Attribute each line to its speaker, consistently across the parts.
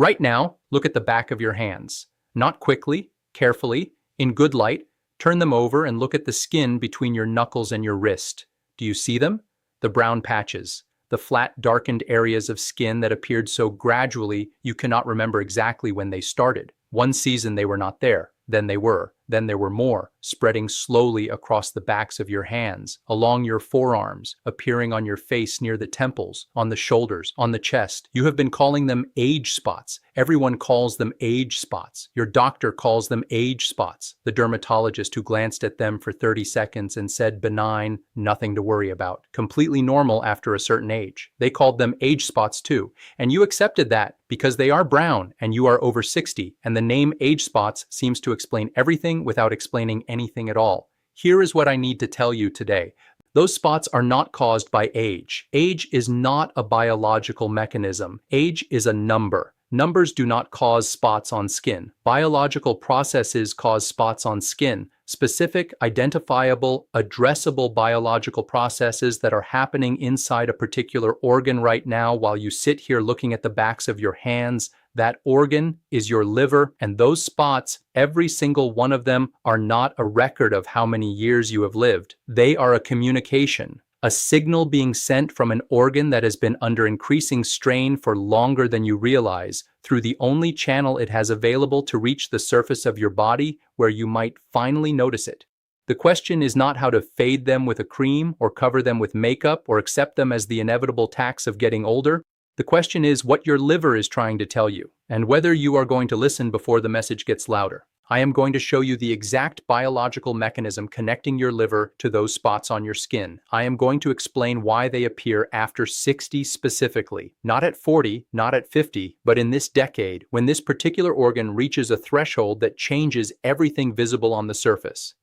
Speaker 1: Right now, look at the back of your hands. Not quickly, carefully, in good light. Turn them over and look at the skin between your knuckles and your wrist. Do you see them? The brown patches, the flat, darkened areas of skin that appeared so gradually you cannot remember exactly when they started. One season they were not there, then they were, then there were more, spreading slowly across the backs of your hands, along your forearms, appearing on your face near the temples, on the shoulders, on the chest. You have been calling them age spots. Everyone calls them age spots. Your doctor calls them age spots. The dermatologist who glanced at them for 30 seconds and said benign, nothing to worry about, completely normal after a certain age. They called them age spots too, and you accepted that because they are brown and you are over 60, and the name age spots seems to explain everything without explaining anything at all. Here is what I need to tell you today. Those spots are not caused by age. Age is not a biological mechanism. Age is a number. Numbers do not cause spots on skin. Biological processes cause spots on skin. Specific, identifiable, addressable biological processes that are happening inside a particular organ right now while you sit here looking at the backs of your hands. That organ is your liver, and those spots, every single one of them, are not a record of how many years you have lived. They are a communication, a signal being sent from an organ that has been under increasing strain for longer than you realize, through the only channel it has available to reach the surface of your body where you might finally notice it. The question is not how to fade them with a cream or cover them with makeup or accept them as the inevitable tax of getting older. The question is what your liver is trying to tell you, and whether you are going to listen before the message gets louder. I am going to show you the exact biological mechanism connecting your liver to those spots on your skin. I am going to explain why they appear after 60 specifically, not at 40, not at 50, but in this decade, when this particular organ reaches a threshold that changes everything visible on the surface.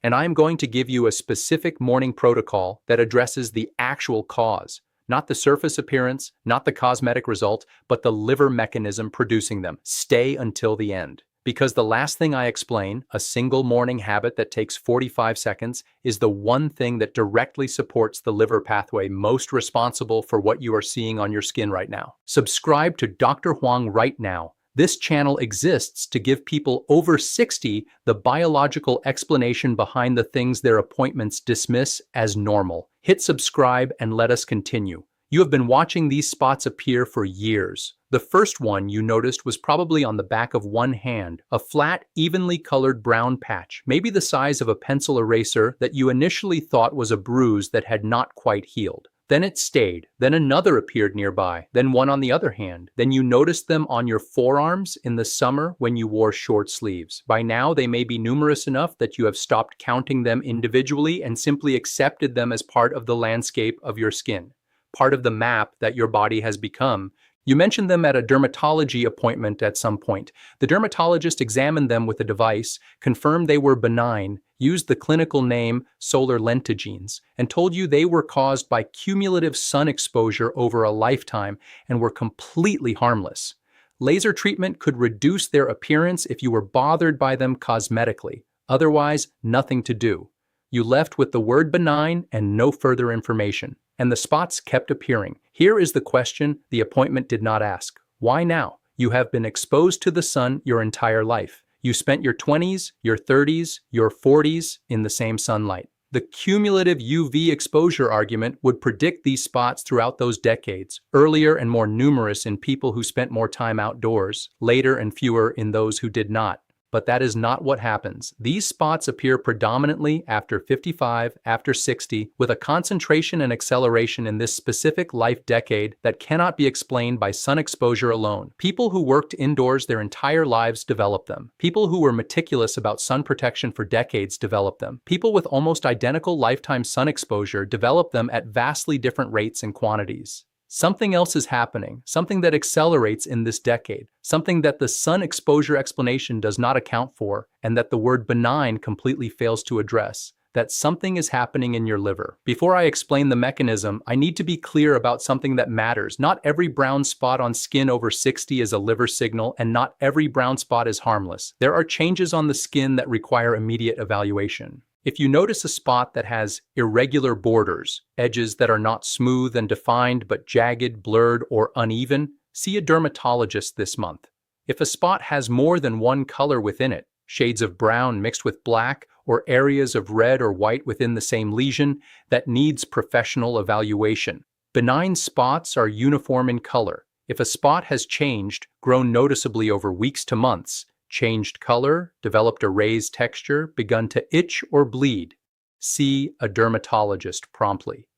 Speaker 1: And I am going to give you a specific morning protocol that addresses the actual cause. Not the surface appearance, not the cosmetic result, but the liver mechanism producing them. Stay until the end. Because the last thing I explain, a single morning habit that takes 45 seconds, is the one thing that directly supports the liver pathway most responsible for what you are seeing on your skin right now. Subscribe to Dr. Huang right now. This channel exists to give people over 60 the biological explanation behind the things their appointments dismiss as normal. Hit subscribe and let us continue. You have been watching these spots appear for years. The first one you noticed was probably on the back of one hand, a flat, evenly colored brown patch, maybe the size of a pencil eraser that you initially thought was a bruise that had not quite healed. Then it stayed, then another appeared nearby, then one on the other hand. Then you noticed them on your forearms in the summer when you wore short sleeves. By now they may be numerous enough that you have stopped counting them individually and simply accepted them as part of the landscape of your skin, part of the map that your body has become. You mentioned them at a dermatology appointment at some point. The dermatologist examined them with a device, confirmed they were benign, used the clinical name solar lentigines, and told you they were caused by cumulative sun exposure over a lifetime and were completely harmless. Laser treatment could reduce their appearance if you were bothered by them cosmetically. Otherwise, nothing to do. You left with the word benign and no further information. And the spots kept appearing. Here is the question the appointment did not ask. Why now? You have been exposed to the sun your entire life. You spent your 20s, your 30s, your 40s in the same sunlight. The cumulative UV exposure argument would predict these spots throughout those decades, earlier and more numerous in people who spent more time outdoors, later and fewer in those who did not. But that is not what happens. These spots appear predominantly after 55, after 60, with a concentration and acceleration in this specific life decade that cannot be explained by sun exposure alone. People who worked indoors their entire lives develop them. People who were meticulous about sun protection for decades develop them. People with almost identical lifetime sun exposure develop them at vastly different rates and quantities. Something else is happening, something that accelerates in this decade, something that the sun exposure explanation does not account for, and that the word benign completely fails to address. That something is happening in your liver. Before I explain the mechanism, I need to be clear about something that matters. Not every brown spot on skin over 60 is a liver signal, and not every brown spot is harmless. There are changes on the skin that require immediate evaluation. If you notice a spot that has irregular borders, edges that are not smooth and defined but jagged, blurred, or uneven, see a dermatologist this month. If a spot has more than one color within it, shades of brown mixed with black, or areas of red or white within the same lesion, that needs professional evaluation. Benign spots are uniform in color. If a spot has changed, grown noticeably over weeks to months, changed color, developed a raised texture, begun to itch or bleed, see a dermatologist promptly.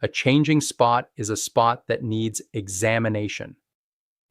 Speaker 1: A changing spot is a spot that needs examination.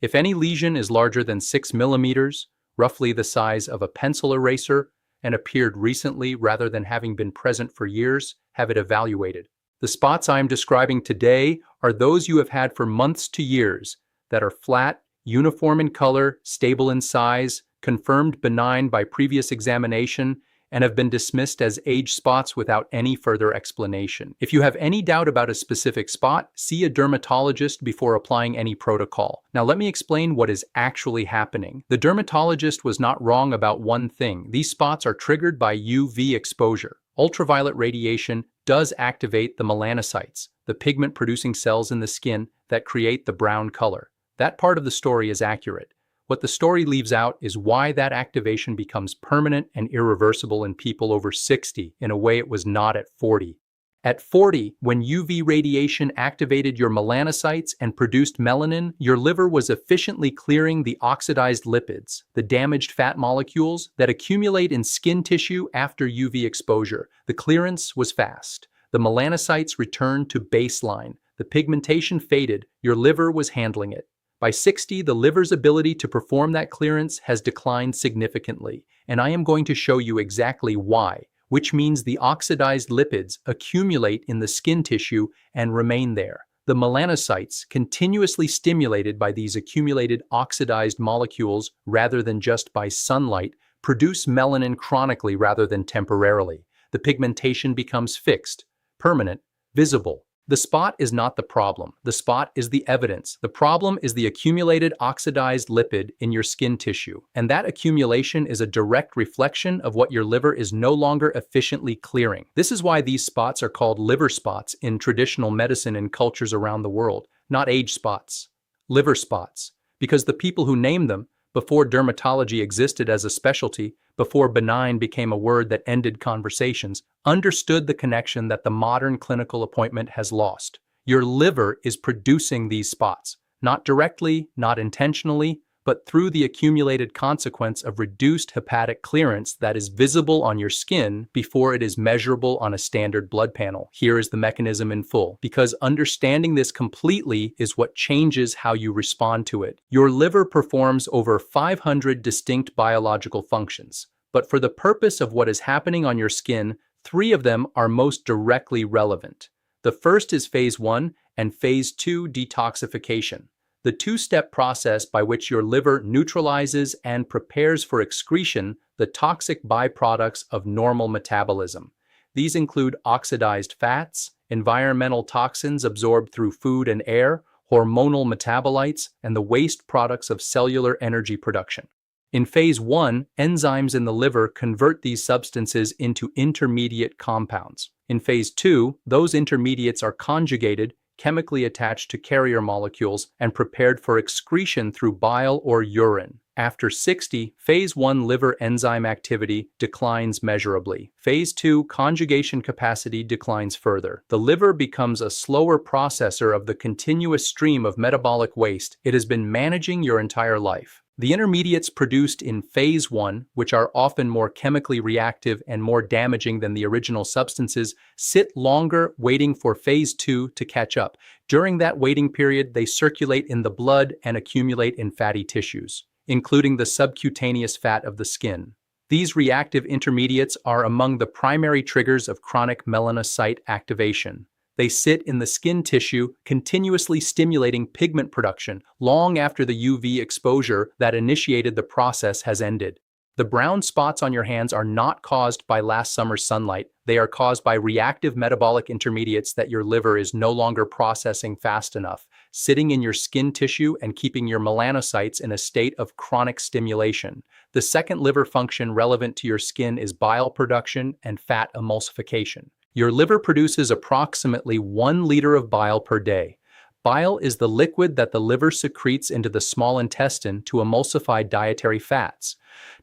Speaker 1: If any lesion is larger than 6 millimeters, roughly the size of a pencil eraser, and appeared recently rather than having been present for years, have it evaluated. The spots I am describing today are those you have had for months to years that are flat, uniform in color, stable in size, confirmed benign by previous examination, and have been dismissed as age spots without any further explanation. If you have any doubt about a specific spot, see a dermatologist before applying any protocol. Now let me explain what is actually happening. The dermatologist was not wrong about one thing. These spots are triggered by UV exposure. Ultraviolet radiation does activate the melanocytes, the pigment-producing cells in the skin that create the brown color. That part of the story is accurate. What the story leaves out is why that activation becomes permanent and irreversible in people over 60 in a way it was not at 40. At 40, when UV radiation activated your melanocytes and produced melanin, your liver was efficiently clearing the oxidized lipids, the damaged fat molecules that accumulate in skin tissue after UV exposure. The clearance was fast. The melanocytes returned to baseline. The pigmentation faded. Your liver was handling it. By 60, the liver's ability to perform that clearance has declined significantly, and I am going to show you exactly why, which means the oxidized lipids accumulate in the skin tissue and remain there. The melanocytes, continuously stimulated by these accumulated oxidized molecules rather than just by sunlight, produce melanin chronically rather than temporarily. The pigmentation becomes fixed, permanent, visible. The spot is not the problem. The spot is the evidence. The problem is the accumulated oxidized lipid in your skin tissue, and that accumulation is a direct reflection of what your liver is no longer efficiently clearing. This is why these spots are called liver spots in traditional medicine in cultures around the world, not age spots. Liver spots, because the people who named them, before dermatology existed as a specialty, before benign became a word that ended conversations, understood the connection that the modern clinical appointment has lost. Your liver is producing these spots, not directly, not intentionally, but through the accumulated consequence of reduced hepatic clearance that is visible on your skin before it is measurable on a standard blood panel. Here is the mechanism in full, because understanding this completely is what changes how you respond to it. Your liver performs over 500 distinct biological functions, but for the purpose of what is happening on your skin, 3 of them are most directly relevant. The first is phase 1 and phase 2 detoxification, the 2-step process by which your liver neutralizes and prepares for excretion the toxic byproducts of normal metabolism. These include oxidized fats, environmental toxins absorbed through food and air, hormonal metabolites, and the waste products of cellular energy production. In phase 1, enzymes in the liver convert these substances into intermediate compounds. In phase 2, those intermediates are conjugated, chemically attached to carrier molecules, and prepared for excretion through bile or urine. After 60, phase 1 liver enzyme activity declines measurably. Phase 2 conjugation capacity declines further. The liver becomes a slower processor of the continuous stream of metabolic waste it has been managing your entire life. The intermediates produced in phase 1, which are often more chemically reactive and more damaging than the original substances, sit longer waiting for phase 2 to catch up. During that waiting period, they circulate in the blood and accumulate in fatty tissues, including the subcutaneous fat of the skin. These reactive intermediates are among the primary triggers of chronic melanocyte activation. They sit in the skin tissue, continuously stimulating pigment production long after the UV exposure that initiated the process has ended. The brown spots on your hands are not caused by last summer's sunlight. They are caused by reactive metabolic intermediates that your liver is no longer processing fast enough, sitting in your skin tissue and keeping your melanocytes in a state of chronic stimulation. The second liver function relevant to your skin is bile production and fat emulsification. Your liver produces approximately 1 liter of bile per day. Bile is the liquid that the liver secretes into the small intestine to emulsify dietary fats,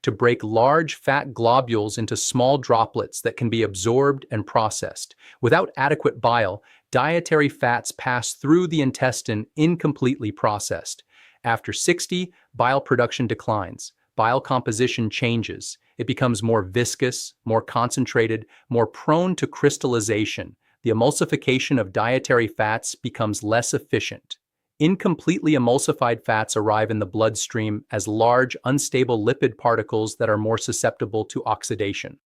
Speaker 1: to break large fat globules into small droplets that can be absorbed and processed. Without adequate bile, dietary fats pass through the intestine incompletely processed. After 60, bile production declines. Bile composition changes. It becomes more viscous, more concentrated, more prone to crystallization. The emulsification of dietary fats becomes less efficient. Incompletely emulsified fats arrive in the bloodstream as large, unstable lipid particles that are more susceptible to oxidation.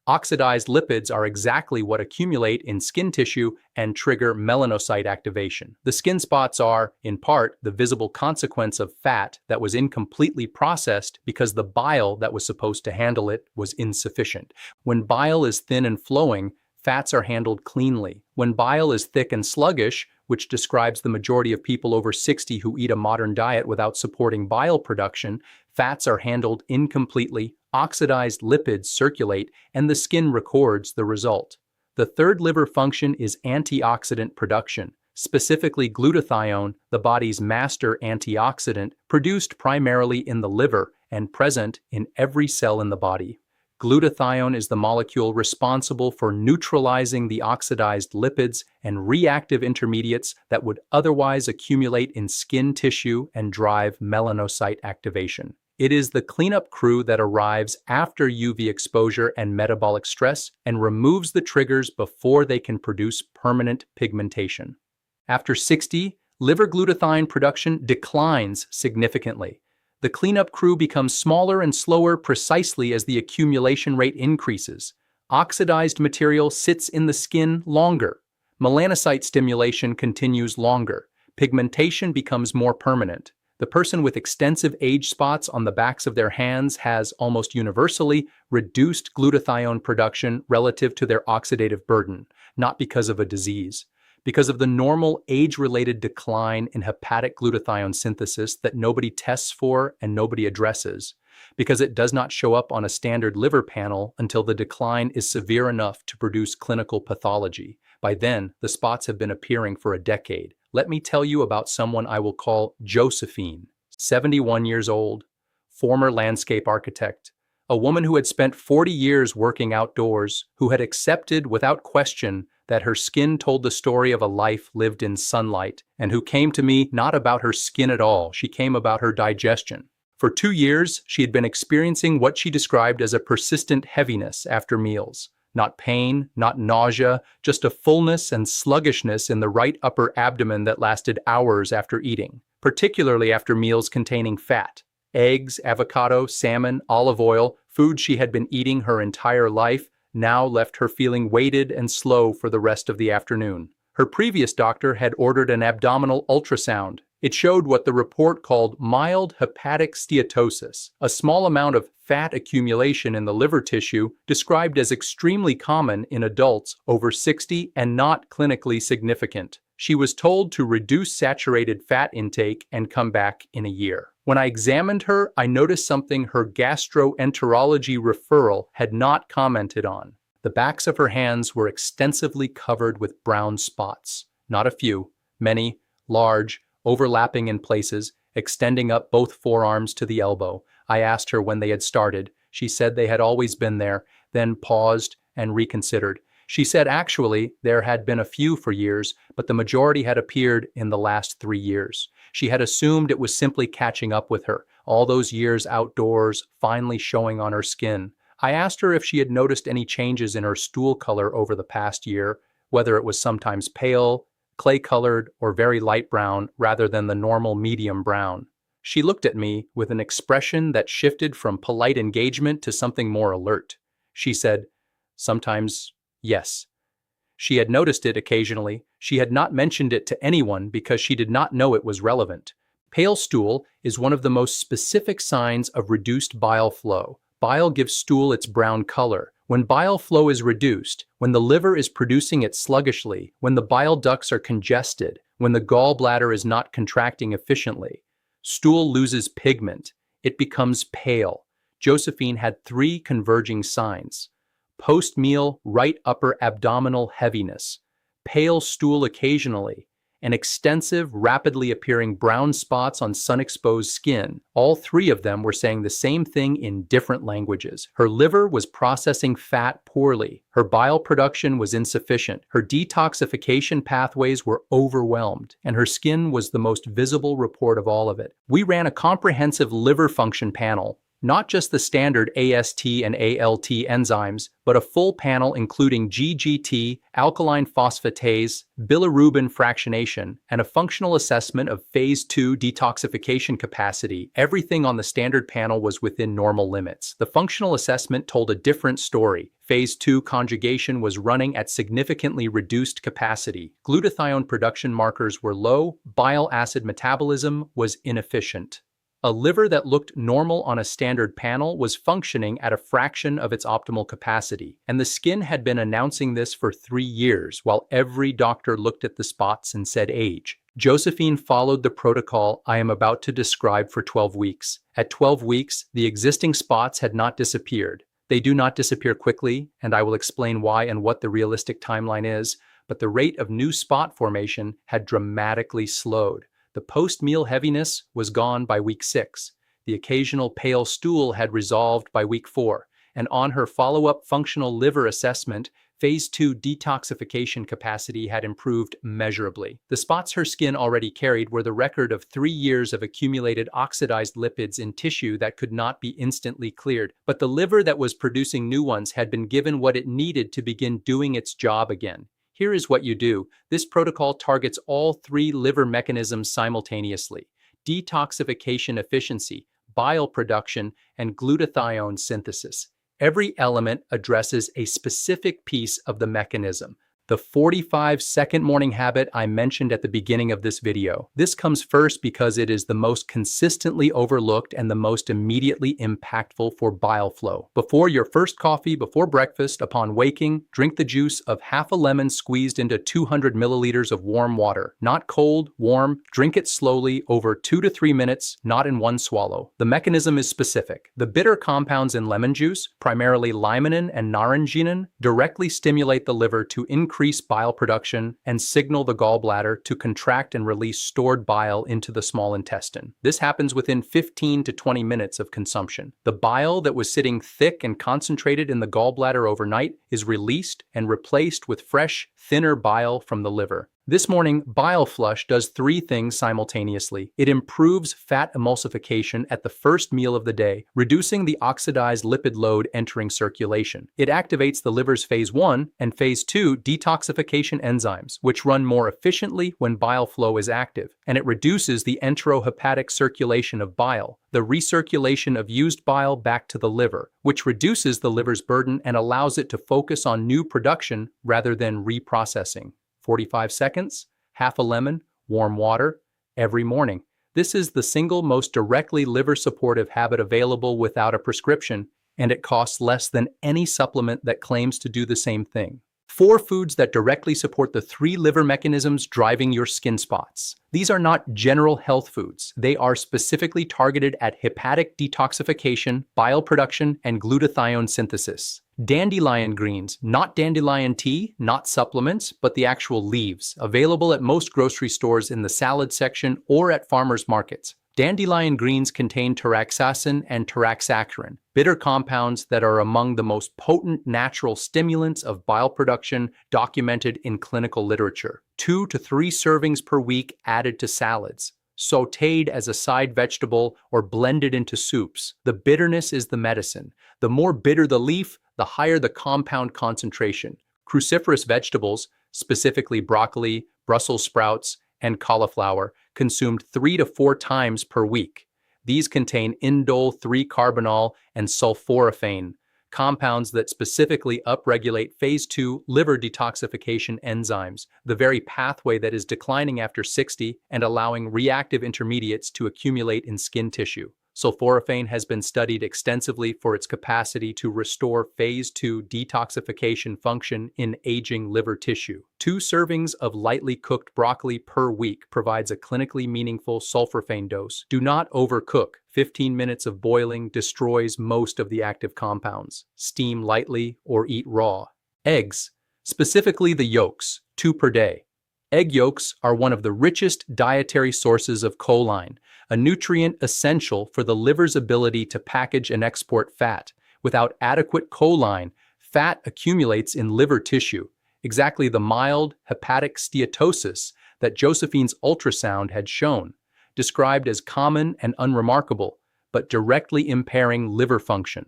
Speaker 1: Oxidized lipids are exactly what accumulate in skin tissue and trigger melanocyte activation. The skin spots are, in part, the visible consequence of fat that was incompletely processed because the bile that was supposed to handle it was insufficient. When bile is thin and flowing, fats are handled cleanly. When bile is thick and sluggish, which describes the majority of people over 60 who eat a modern diet without supporting bile production, fats are handled incompletely, oxidized lipids circulate, and the skin records the result. The third liver function is antioxidant production, specifically glutathione, the body's master antioxidant, produced primarily in the liver and present in every cell in the body. Glutathione is the molecule responsible for neutralizing the oxidized lipids and reactive intermediates that would otherwise accumulate in skin tissue and drive melanocyte activation. It is the cleanup crew that arrives after UV exposure and metabolic stress and removes the triggers before they can produce permanent pigmentation. After 60, liver glutathione production declines significantly. The cleanup crew becomes smaller and slower precisely as the accumulation rate increases. Oxidized material sits in the skin longer. Melanocyte stimulation continues longer. Pigmentation becomes more permanent. The person with extensive age spots on the backs of their hands has almost universally reduced glutathione production relative to their oxidative burden, not because of a disease. Because of the normal age-related decline in hepatic glutathione synthesis that nobody tests for and nobody addresses, because it does not show up on a standard liver panel until the decline is severe enough to produce clinical pathology. By then, the spots have been appearing for a decade. Let me tell you about someone I will call Josephine, 71 years old, former landscape architect, a woman who had spent 40 years working outdoors, who had accepted without question that her skin told the story of a life lived in sunlight, and who came to me not about her skin at all, she came about her digestion. For 2 years, she had been experiencing what she described as a persistent heaviness after meals. Not pain, not nausea, just a fullness and sluggishness in the right upper abdomen that lasted hours after eating, particularly after meals containing fat. Eggs, avocado, salmon, olive oil, food she had been eating her entire life, now left her feeling weighted and slow for the rest of the afternoon. Her previous doctor had ordered an abdominal ultrasound. It showed what the report called mild hepatic steatosis, a small amount of fat accumulation in the liver tissue described as extremely common in adults over 60 and not clinically significant. She was told to reduce saturated fat intake and come back in a year. When I examined her, I noticed something her gastroenterology referral had not commented on. The backs of her hands were extensively covered with brown spots. Not a few, many, large, overlapping in places, extending up both forearms to the elbow. I asked her when they had started. She said they had always been there, then paused and reconsidered. She said actually there had been a few for years, but the majority had appeared in the last 3 years. She had assumed it was simply catching up with her, all those years outdoors finally showing on her skin. I asked her if she had noticed any changes in her stool color over the past year, whether it was sometimes pale, clay-colored, or very light brown rather than the normal medium brown. She looked at me with an expression that shifted from polite engagement to something more alert. She said, "Sometimes, yes." She had noticed it occasionally. She had not mentioned it to anyone because she did not know it was relevant. Pale stool is one of the most specific signs of reduced bile flow. Bile gives stool its brown color. When bile flow is reduced, when the liver is producing it sluggishly, when the bile ducts are congested, when the gallbladder is not contracting efficiently, stool loses pigment. It becomes pale. Josephine had 3 converging signs. Post-meal right upper abdominal heaviness, pale stool occasionally, and extensive, rapidly appearing brown spots on sun-exposed skin. All three of them were saying the same thing in different languages. Her liver was processing fat poorly. Her bile production was insufficient. Her detoxification pathways were overwhelmed, and her skin was the most visible report of all of it. We ran a comprehensive liver function panel, not just the standard AST and ALT enzymes, but a full panel including GGT, alkaline phosphatase, bilirubin fractionation, and a functional assessment of phase 2 detoxification capacity. Everything on the standard panel was within normal limits. The functional assessment told a different story. Phase 2 conjugation was running at significantly reduced capacity. Glutathione production markers were low, bile acid metabolism was inefficient. A liver that looked normal on a standard panel was functioning at a fraction of its optimal capacity, and the skin had been announcing this for 3 years while every doctor looked at the spots and said age. Josephine followed the protocol I am about to describe for 12 weeks. At 12 weeks, the existing spots had not disappeared. They do not disappear quickly, and I will explain why and what the realistic timeline is, but the rate of new spot formation had dramatically slowed. The post-meal heaviness was gone by week 6. The occasional pale stool had resolved by week 4. And on her follow-up functional liver assessment, phase 2 detoxification capacity had improved measurably. The spots her skin already carried were the record of 3 years of accumulated oxidized lipids in tissue that could not be instantly cleared. But the liver that was producing new ones had been given what it needed to begin doing its job again. Here is what you do. This protocol targets all 3 liver mechanisms simultaneously: detoxification efficiency, bile production, and glutathione synthesis. Every element addresses a specific piece of the mechanism. The 45-second morning habit I mentioned at the beginning of this video. This comes first because it is the most consistently overlooked and the most immediately impactful for bile flow. Before your first coffee, before breakfast, upon waking, drink the juice of half a lemon squeezed into 200 milliliters of warm water. Not cold, warm. Drink it slowly over 2 to 3 minutes, not in one swallow. The mechanism is specific. The bitter compounds in lemon juice, primarily limonene and naringenin, directly stimulate the liver to increase bile production and signal the gallbladder to contract and release stored bile into the small intestine. This happens within 15 to 20 minutes of consumption. The bile that was sitting thick and concentrated in the gallbladder overnight is released and replaced with fresh, thinner bile from the liver. This morning, bile flush does 3 things simultaneously. It improves fat emulsification at the first meal of the day, reducing the oxidized lipid load entering circulation. It activates the liver's phase 1 and phase 2 detoxification enzymes, which run more efficiently when bile flow is active, and it reduces the enterohepatic circulation of bile, the recirculation of used bile back to the liver, which reduces the liver's burden and allows it to focus on new production rather than reprocessing. 45 seconds, half a lemon, warm water, every morning. This is the single most directly liver-supportive habit available without a prescription, and it costs less than any supplement that claims to do the same thing. 4 foods that directly support the 3 liver mechanisms driving your skin spots. These are not general health foods. They are specifically targeted at hepatic detoxification, bile production, and glutathione synthesis. Dandelion greens, not dandelion tea, not supplements, but the actual leaves, available at most grocery stores in the salad section or at farmers markets. Dandelion greens contain taraxacin and taraxacrin, bitter compounds that are among the most potent natural stimulants of bile production documented in clinical literature. 2 to 3 servings per week added to salads, sautéed as a side vegetable, or blended into soups. The bitterness is the medicine. The more bitter the leaf, the higher the compound concentration. Cruciferous vegetables, specifically broccoli, Brussels sprouts, and cauliflower, consumed 3 to 4 times per week. These contain indole 3-carbinol and sulforaphane, compounds that specifically upregulate phase 2 liver detoxification enzymes, the very pathway that is declining after 60 and allowing reactive intermediates to accumulate in skin tissue. Sulforaphane has been studied extensively for its capacity to restore phase 2 detoxification function in aging liver tissue. 2 servings of lightly cooked broccoli per week provides a clinically meaningful sulforaphane dose. Do not overcook. 15 minutes of boiling destroys most of the active compounds. Steam lightly or eat raw. Eggs, specifically the yolks, 2 per day. Egg yolks are one of the richest dietary sources of choline, a nutrient essential for the liver's ability to package and export fat. Without adequate choline, fat accumulates in liver tissue, exactly the mild hepatic steatosis that Josephine's ultrasound had shown, described as common and unremarkable, but directly impairing liver function.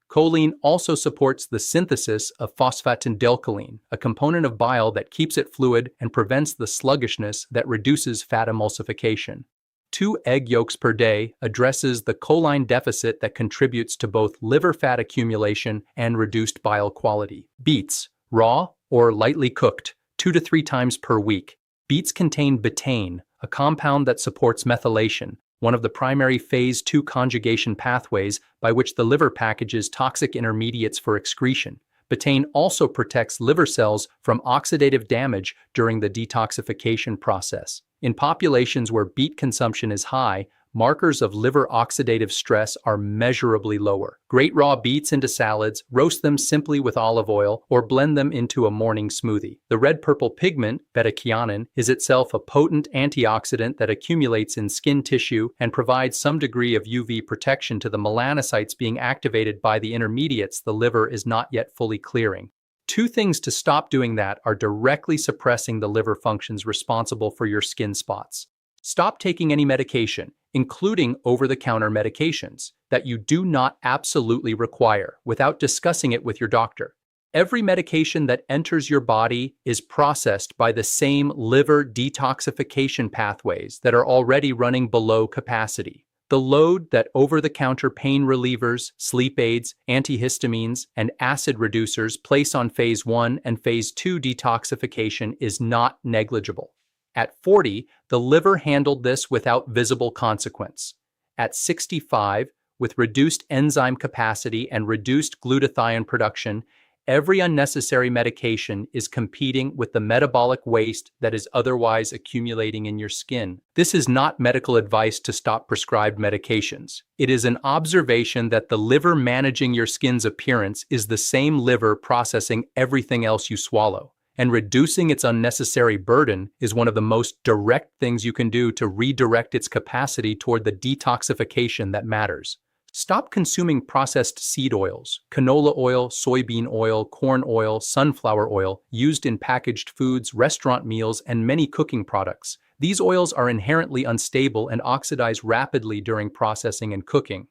Speaker 1: Choline also supports the synthesis of phosphatidylcholine, a component of bile that keeps it fluid and prevents the sluggishness that reduces fat emulsification. 2 egg yolks per day addresses the choline deficit that contributes to both liver fat accumulation and reduced bile quality. Beets, raw or lightly cooked, 2 to 3 times per week. Beets contain betaine, a compound that supports methylation, one of the primary phase 2 conjugation pathways by which the liver packages toxic intermediates for excretion. Betaine also protects liver cells from oxidative damage during the detoxification process. In populations where beet consumption is high, markers of liver oxidative stress are measurably lower. Grate raw beets into salads, roast them simply with olive oil, or blend them into a morning smoothie. The red-purple pigment, beta-chianin, is itself a potent antioxidant that accumulates in skin tissue and provides some degree of UV protection to the melanocytes being activated by the intermediates the liver is not yet fully clearing. 2 things to stop doing that are directly suppressing the liver functions responsible for your skin spots. Stop taking any medication, including over-the-counter medications, that you do not absolutely require without discussing it with your doctor. Every medication that enters your body is processed by the same liver detoxification pathways that are already running below capacity. The load that over-the-counter pain relievers, sleep aids, antihistamines, and acid reducers place on phase 1 and phase 2 detoxification is not negligible. At 40, the liver handled this without visible consequence. At 65, with reduced enzyme capacity and reduced glutathione production, every unnecessary medication is competing with the metabolic waste that is otherwise accumulating in your skin. This is not medical advice to stop prescribed medications. It is an observation that the liver managing your skin's appearance is the same liver processing everything else you swallow. And reducing its unnecessary burden is one of the most direct things you can do to redirect its capacity toward the detoxification that matters. Stop consuming processed seed oils, canola oil, soybean oil, corn oil, sunflower oil, used in packaged foods, restaurant meals, and many cooking products. These oils are inherently unstable and oxidize rapidly during processing and cooking.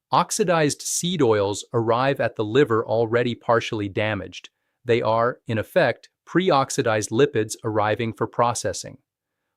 Speaker 1: Oxidized seed oils arrive at the liver already partially damaged. They are, in effect, pre-oxidized lipids arriving for processing.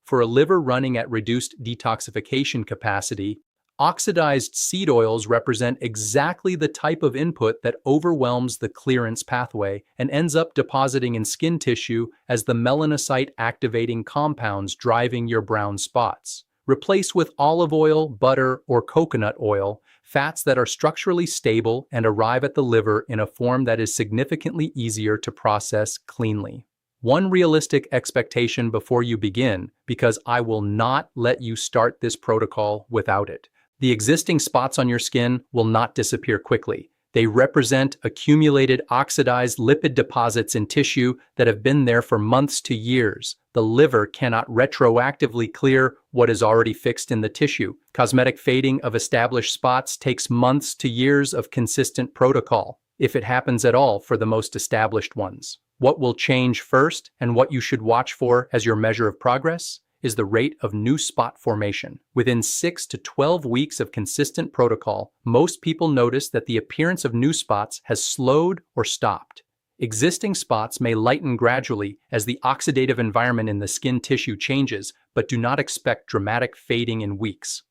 Speaker 1: For a liver running at reduced detoxification capacity, oxidized seed oils represent exactly the type of input that overwhelms the clearance pathway and ends up depositing in skin tissue as the melanocyte-activating compounds driving your brown spots. Replace with olive oil, butter, or coconut oil, fats that are structurally stable and arrive at the liver in a form that is significantly easier to process cleanly. One realistic expectation before you begin, because I will not let you start this protocol without it. The existing spots on your skin will not disappear quickly. They represent accumulated oxidized lipid deposits in tissue that have been there for months to years. The liver cannot retroactively clear what is already fixed in the tissue. Cosmetic fading of established spots takes months to years of consistent protocol, if it happens at all for the most established ones. What will change first, and what you should watch for as your measure of progress, is the rate of new spot formation. Within 6 to 12 weeks of consistent protocol, most people notice that the appearance of new spots has slowed or stopped. Existing spots may lighten gradually as the oxidative environment in the skin tissue changes, but do not expect dramatic fading in weeks.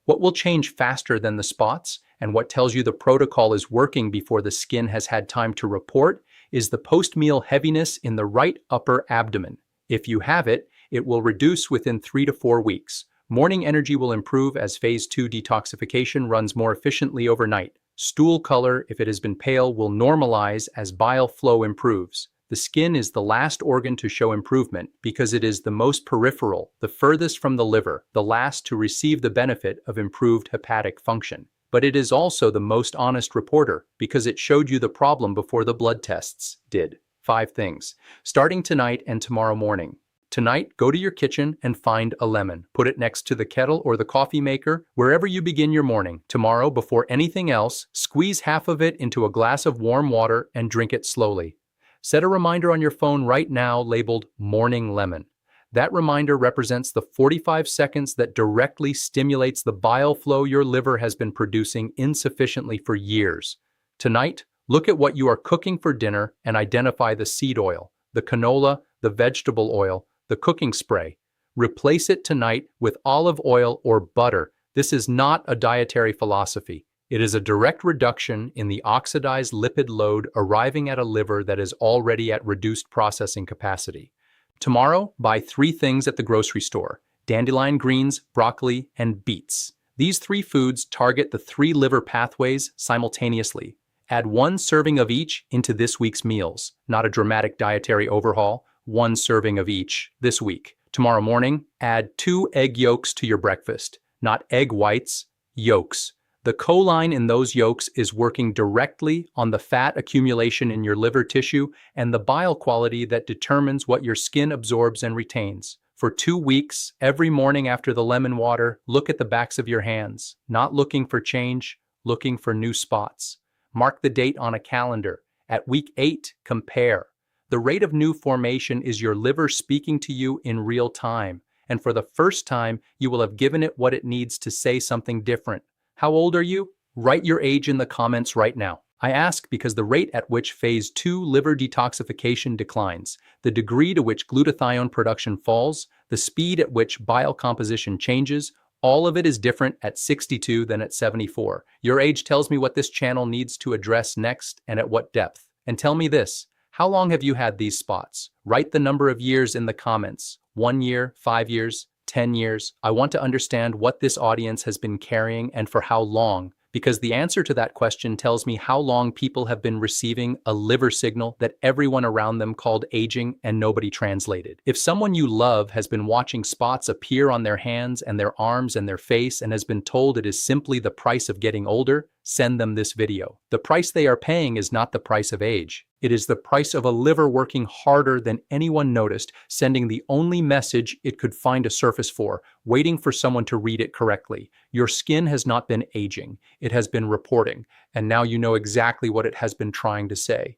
Speaker 1: What will change faster than the spots, and what tells you the protocol is working before the skin has had time to report, is the post-meal heaviness in the right upper abdomen. If you have it, it will reduce within 3 to 4 weeks. Morning energy will improve as phase 2 detoxification runs more efficiently overnight. Stool color, if it has been pale, will normalize as bile flow improves. The skin is the last organ to show improvement because it is the most peripheral, the furthest from the liver, the last to receive the benefit of improved hepatic function. But it is also the most honest reporter because it showed you the problem before the blood tests did. 5 things. Starting tonight and tomorrow morning. Tonight, go to your kitchen and find a lemon. Put it next to the kettle or the coffee maker, wherever you begin your morning. Tomorrow, before anything else, squeeze half of it into a glass of warm water and drink it slowly. Set a reminder on your phone right now labeled Morning Lemon. That reminder represents the 45 seconds that directly stimulates the bile flow your liver has been producing insufficiently for years. Tonight, look at what you are cooking for dinner and identify the seed oil, the canola, the vegetable oil, the cooking spray. Replace it tonight with olive oil or butter. This is not a dietary philosophy. It is a direct reduction in the oxidized lipid load arriving at a liver that is already at reduced processing capacity. Tomorrow, buy 3 things at the grocery store: dandelion greens, broccoli, and beets. These 3 foods target the 3 liver pathways simultaneously. Add 1 serving of each into this week's meals. Not a dramatic dietary overhaul, 1 serving of each this week. Tomorrow morning, add 2 egg yolks to your breakfast. Not egg whites, yolks. The choline in those yolks is working directly on the fat accumulation in your liver tissue and the bile quality that determines what your skin absorbs and retains. For 2 weeks, every morning after the lemon water, look at the backs of your hands. Not looking for change, looking for new spots. Mark the date on a calendar. At week 8, compare. The rate of new formation is your liver speaking to you in real time, and for the first time, you will have given it what it needs to say something different. How old are you? Write your age in the comments right now. I ask because the rate at which phase 2 liver detoxification declines, the degree to which glutathione production falls, the speed at which bile composition changes, all of it is different at 62 than at 74. Your age tells me what this channel needs to address next and at what depth. And tell me this, how long have you had these spots? Write the number of years in the comments. 1 year, 5 years, 10 years. I want to understand what this audience has been carrying and for how long, because the answer to that question tells me how long people have been receiving a liver signal that everyone around them called aging and nobody translated. If someone you love has been watching spots appear on their hands and their arms and their face and has been told it is simply the price of getting older, send them this video. The price they are paying is not the price of age. It is the price of a liver working harder than anyone noticed, sending the only message it could find a surface for, waiting for someone to read it correctly. Your skin has not been aging, it has been reporting, and now you know exactly what it has been trying to say.